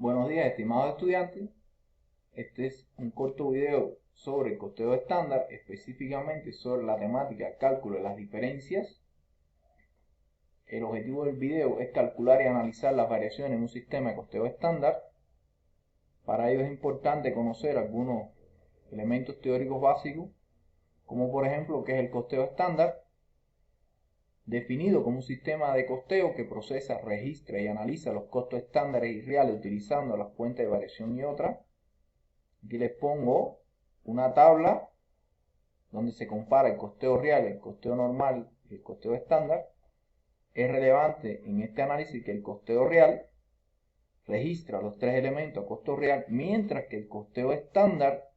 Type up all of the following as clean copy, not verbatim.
Buenos días, estimados estudiantes. Este es un corto video sobre el costeo estándar, específicamente sobre la temática cálculo de las diferencias. El objetivo del video es calcular y analizar las variaciones en un sistema de costeo estándar. Para ello es importante conocer algunos elementos teóricos básicos, como por ejemplo qué es el costeo estándar, definido como un sistema de costeo que procesa, registra y analiza los costos estándares y reales utilizando las cuentas de variación y otras. Aquí les pongo una tabla donde se compara el costeo real, el costeo normal y el costeo estándar. Es relevante en este análisis que el costeo real registra los tres elementos a costo real, mientras que el costeo estándar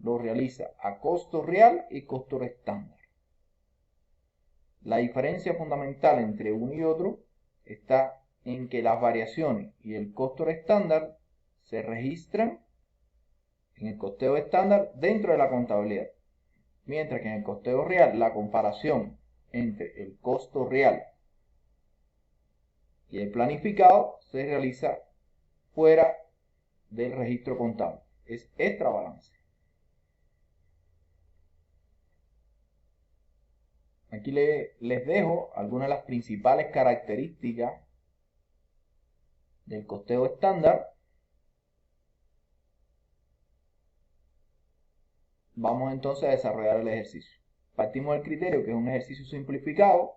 lo realiza a costo real y costo estándar. La diferencia fundamental entre uno y otro está en que las variaciones y el costo estándar se registran en el costeo estándar dentro de la contabilidad, mientras que en el costeo real la comparación entre el costo real y el planificado se realiza fuera del registro contable, es extra balance. Aquí les dejo algunas de las principales características del costeo estándar. Vamos entonces a desarrollar el ejercicio. Partimos del criterio que es un ejercicio simplificado,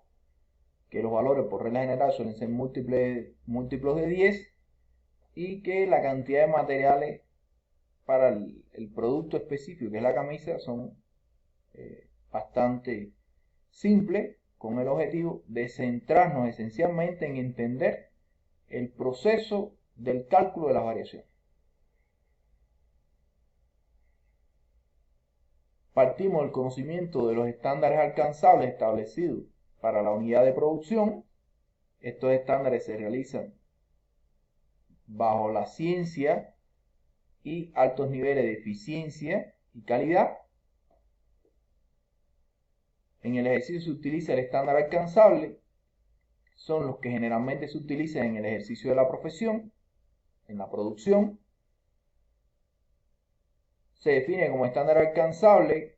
que los valores por regla general suelen ser múltiplos de 10 y que la cantidad de materiales para el producto específico, que es la camisa, son bastante simples, con el objetivo de centrarnos esencialmente en entender el proceso del cálculo de las variaciones. Partimos del conocimiento de los estándares alcanzables establecidos para la unidad de producción. Estos estándares se realizan bajo la ciencia y altos niveles de eficiencia y calidad. En el ejercicio se utiliza el estándar alcanzable, son los que generalmente se utilizan en el ejercicio de la profesión, en la producción. Se define como estándar alcanzable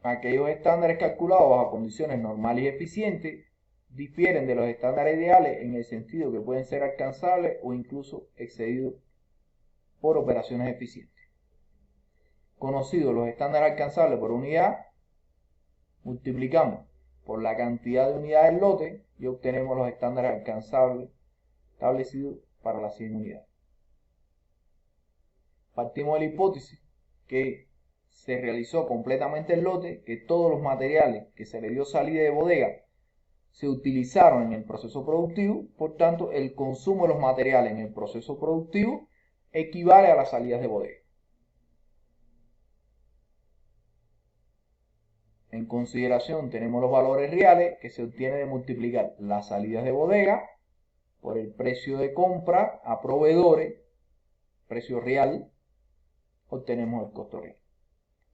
aquellos estándares calculados bajo condiciones normales y eficientes. Difieren de los estándares ideales en el sentido que pueden ser alcanzables o incluso excedidos por operaciones eficientes. Conocidos los estándares alcanzables por unidad, multiplicamos por la cantidad de unidades lote y obtenemos los estándares alcanzables establecidos para las 100 unidades. Partimos de la hipótesis que se realizó completamente el lote, que todos los materiales que se le dio salida de bodega se utilizaron en el proceso productivo, por tanto el consumo de los materiales en el proceso productivo equivale a las salidas de bodega. En consideración tenemos los valores reales que se obtienen de multiplicar las salidas de bodega por el precio de compra a proveedores, precio real, obtenemos el costo real.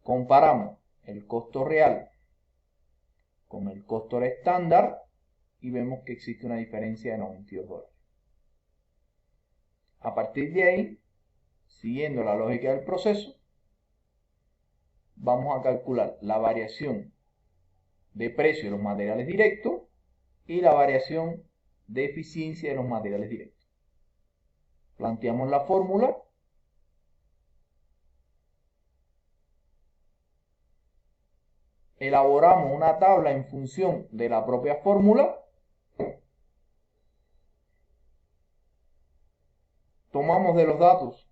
Comparamos el costo real con el costo estándar y vemos que existe una diferencia de $92. A partir de ahí, siguiendo la lógica del proceso, vamos a calcular la variación de precio de los materiales directos y la variación de eficiencia de los materiales directos. Planteamos la fórmula. Elaboramos una tabla en función de la propia fórmula. Tomamos de los datos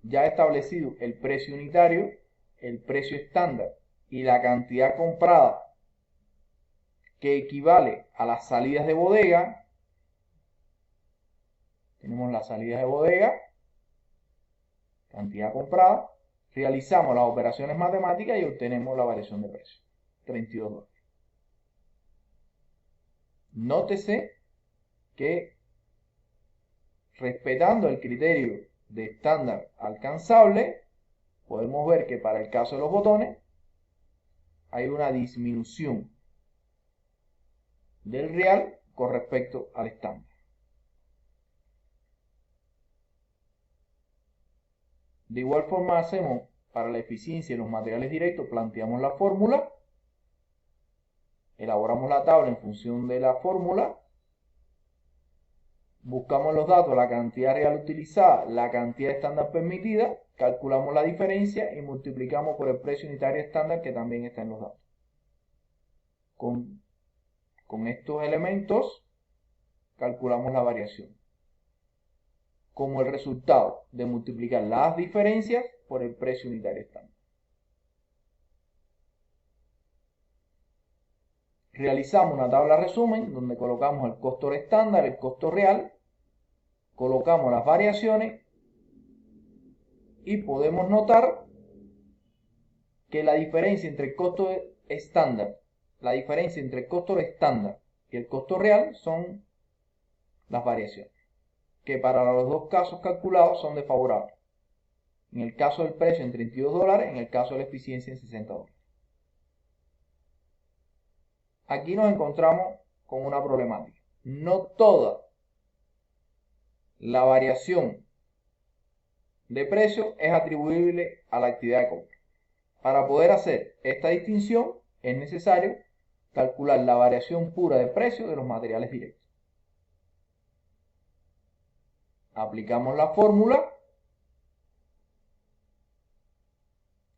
ya establecidos el precio unitario, el precio estándar y la cantidad comprada que equivale a las salidas de bodega. Tenemos las salidas de bodega, cantidad comprada, realizamos las operaciones matemáticas y obtenemos la variación de precio, $32. Nótese que respetando el criterio de estándar alcanzable, podemos ver que para el caso de los botones hay una disminución del real con respecto al estándar. De igual forma hacemos para la eficiencia en los materiales directos, planteamos la fórmula, elaboramos la tabla en función de la fórmula, buscamos los datos, la cantidad real utilizada, la cantidad estándar permitida, calculamos la diferencia y multiplicamos por el precio unitario estándar que también está en los datos. Con estos elementos calculamos la variación como el resultado de multiplicar las diferencias por el precio unitario estándar. Realizamos una tabla resumen donde colocamos el costo estándar, el costo real, colocamos las variaciones y podemos notar que la diferencia entre el costo estándar, y el costo real son las variaciones, que para los dos casos calculados son desfavorables. En el caso del precio en $32, en el caso de la eficiencia en $60. Aquí nos encontramos con una problemática. No toda la variación de precio es atribuible a la actividad de compra. Para poder hacer esta distinción es necesario calcular la variación pura de precio de los materiales directos. Aplicamos la fórmula,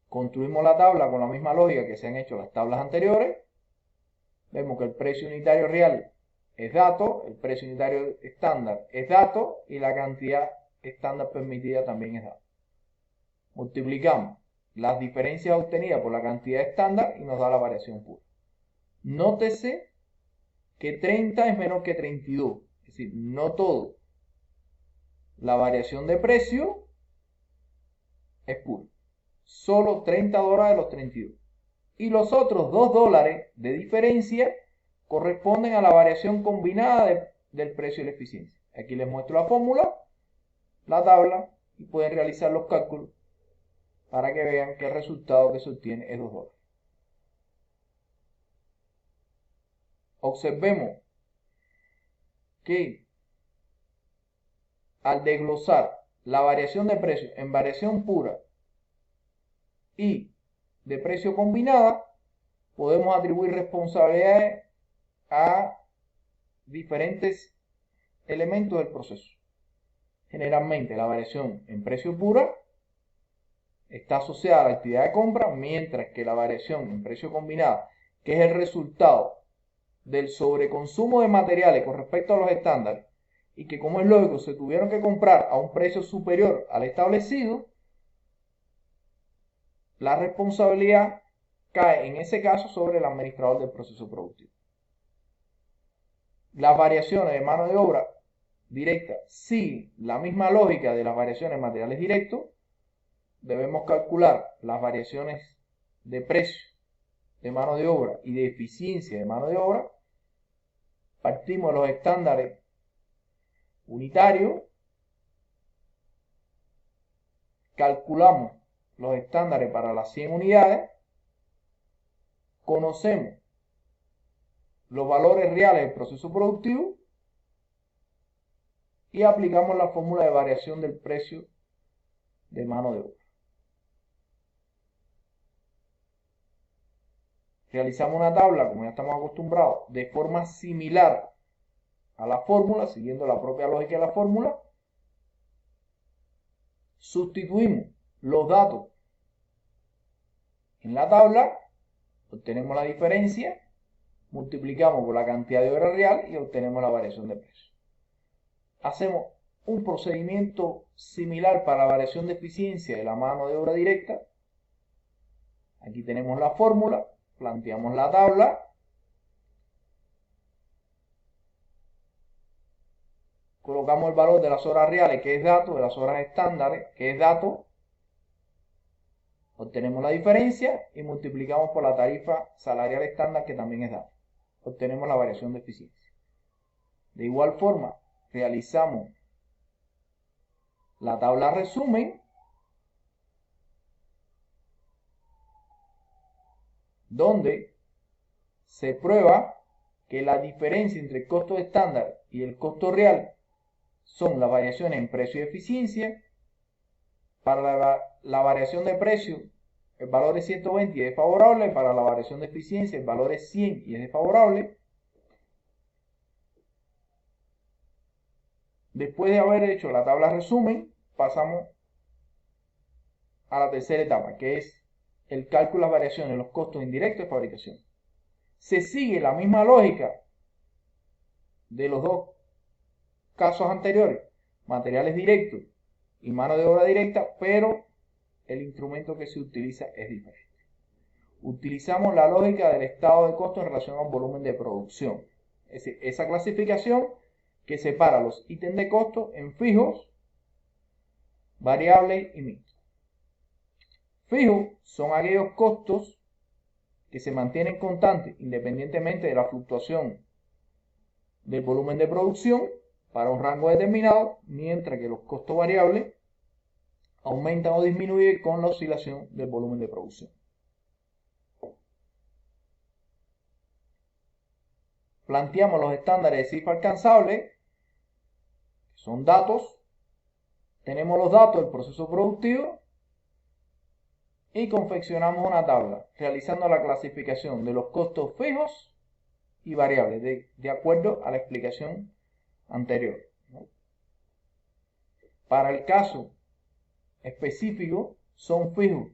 construimos la tabla con la misma lógica que se han hecho las tablas anteriores. Vemos que el precio unitario real es dato, el precio unitario estándar es dato y la cantidad estándar permitida también es dato. Multiplicamos las diferencias obtenidas por la cantidad estándar y nos da la variación pura. Nótese que 30 es menor que 32, es decir, no todo la variación de precio es pura, solo $30 de los 32. Y los otros $2 de diferencia corresponden a la variación combinada del precio y la eficiencia. Aquí les muestro la fórmula, la tabla y pueden realizar los cálculos para que vean que el resultado que se obtiene es $2. Observemos que al desglosar la variación de precio en variación pura y de precio combinada, podemos atribuir responsabilidades a diferentes elementos del proceso. Generalmente la variación en precio pura está asociada a la actividad de compra, mientras que la variación en precio combinada, que es el resultado del sobreconsumo de materiales con respecto a los estándares, y que como es lógico se tuvieron que comprar a un precio superior al establecido, la responsabilidad cae en ese caso sobre el administrador del proceso productivo. Las variaciones de mano de obra directa siguen la misma lógica de las variaciones de materiales directos. Debemos calcular las variaciones de precio de mano de obra y de eficiencia de mano de obra. Partimos de los estándares unitarios, calculamos los estándares para las 100 unidades, conocemos los valores reales del proceso productivo y aplicamos la fórmula de variación del precio de mano de obra. Realizamos una tabla, como ya estamos acostumbrados, de forma similar a la fórmula, siguiendo la propia lógica de la fórmula. Sustituimos los datos en la tabla, obtenemos la diferencia, multiplicamos por la cantidad de hora real y obtenemos la variación de precio. Hacemos un procedimiento similar para la variación de eficiencia de la mano de obra directa. Aquí tenemos la fórmula, planteamos la tabla, colocamos el valor de las horas reales, que es dato, de las horas estándares, que es dato, obtenemos la diferencia y multiplicamos por la tarifa salarial estándar, que también es dato. Obtenemos la variación de eficiencia. De igual forma, realizamos la tabla resumen, donde se prueba que la diferencia entre el costo estándar y el costo real son las variaciones en precio y eficiencia. Para la variación de precio, el valor es 120 y es favorable. Para la variación de eficiencia, el valor es 100 y es desfavorable. Después de haber hecho la tabla resumen, pasamos a la tercera etapa, que es el cálculo de las variaciones en los costos indirectos de fabricación. Se sigue la misma lógica de los dos casos anteriores, materiales directos y mano de obra directa, pero el instrumento que se utiliza es diferente. Utilizamos la lógica del estado de costo en relación al volumen de producción. Es decir, esa clasificación que separa los ítems de costo en fijos, variables y mixtos. Fijos son aquellos costos que se mantienen constantes independientemente de la fluctuación del volumen de producción para un rango determinado, mientras que los costos variables aumentan o disminuyen con la oscilación del volumen de producción. Planteamos los estándares de cifra alcanzable, que son datos. Tenemos los datos del proceso productivo y confeccionamos una tabla realizando la clasificación de los costos fijos y variables de acuerdo a la explicación anterior. Para el caso específico, son fijos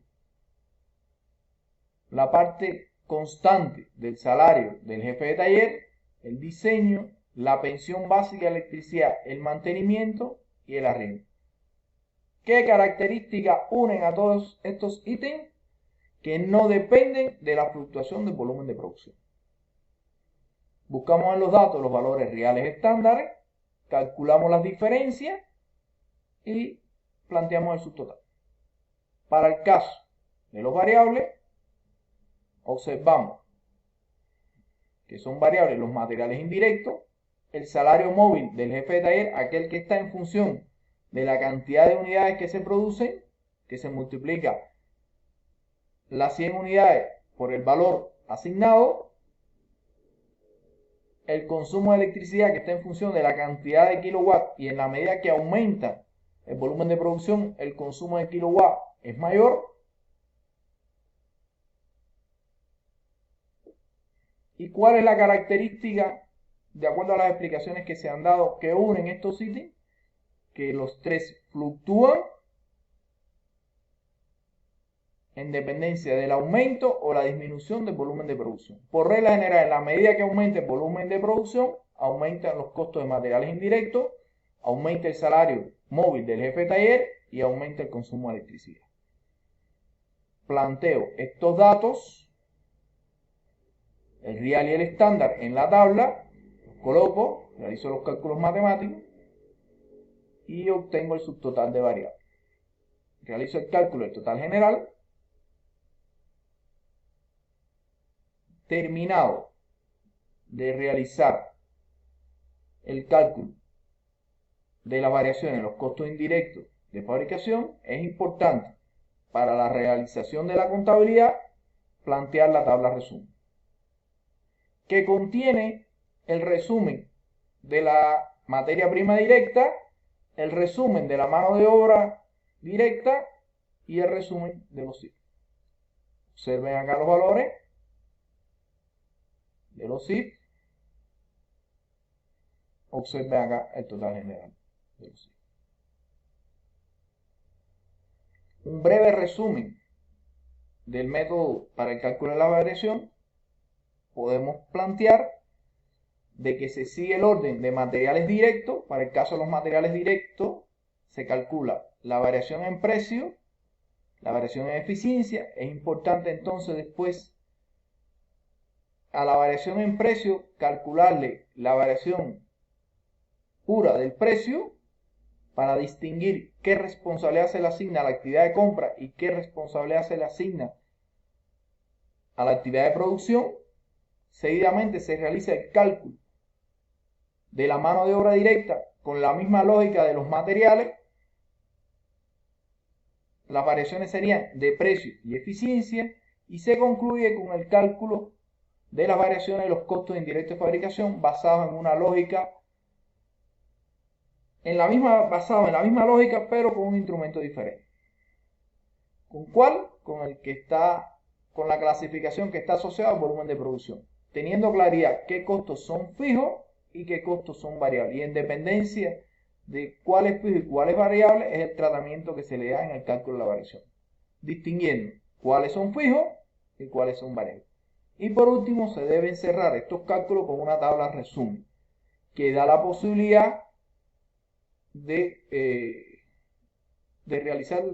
la parte constante del salario del jefe de taller, el diseño, la pensión básica de electricidad, el mantenimiento y el arriendo. ¿Qué características unen a todos estos ítems? Que no dependen de la fluctuación del volumen de producción. Buscamos en los datos los valores reales estándares, calculamos las diferencias y planteamos el subtotal. Para el caso de los variables, observamos que son variables los materiales indirectos, el salario móvil del jefe de taller, aquel que está en función de la cantidad de unidades que se producen, que se multiplica las 100 unidades por el valor asignado, el consumo de electricidad que está en función de la cantidad de kilowatts, y en la medida que aumenta el volumen de producción, el consumo de kilowatt es mayor. ¿Y cuál es la característica, de acuerdo a las explicaciones que se han dado, que unen estos ítems? Que los tres fluctúan en dependencia del aumento o la disminución del volumen de producción. Por regla general, en la medida que aumente el volumen de producción, aumentan los costos de materiales indirectos, aumenta el salario móvil del jefe de taller y aumenta el consumo de electricidad. Planteo estos datos, el real y el estándar, en la tabla, los coloco, realizo los cálculos matemáticos y obtengo el subtotal de variables. Realizo el cálculo del total general. Terminado de realizar el cálculo de las variaciones en los costos indirectos de fabricación, es importante para la realización de la contabilidad plantear la tabla resumen, que contiene el resumen de la materia prima directa, el resumen de la mano de obra directa y el resumen de los ciclos. Observen acá los valores de los CIF. Observen acá el total general de los CIF. Un breve resumen del método para el cálculo de la variación. Podemos plantear de que se sigue el orden de materiales directos. Para el caso de los materiales directos se calcula la variación en precio, la variación en eficiencia. Es importante entonces después a la variación en precio calcularle la variación pura del precio para distinguir qué responsabilidad se le asigna a la actividad de compra y qué responsabilidad se le asigna a la actividad de producción. Seguidamente se realiza el cálculo de la mano de obra directa con la misma lógica de los materiales. Las variaciones serían de precio y eficiencia y se concluye con el cálculo de las variaciones de los costos indirectos de fabricación basados en una lógica, basado en la misma lógica, pero con un instrumento diferente. ¿Con cuál? Con la clasificación que está asociada al volumen de producción, teniendo claridad qué costos son fijos y qué costos son variables. Y en dependencia de cuál es fijo y cuál es variable, es el tratamiento que se le da en el cálculo de la variación, distinguiendo cuáles son fijos y cuáles son variables. Y por último, se deben cerrar estos cálculos con una tabla resumen, que da la posibilidad de realizar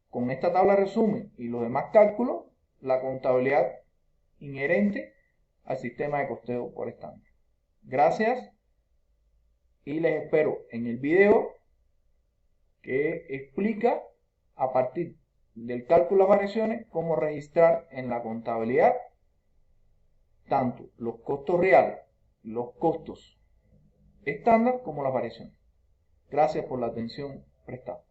con esta tabla resumen y los demás cálculos la contabilidad inherente al sistema de costeo por estándar. Gracias y les espero en el video que explica a partir del cálculo de las variaciones cómo registrar en la contabilidad tanto los costos reales, los costos estándar como las variaciones. Gracias por la atención prestada.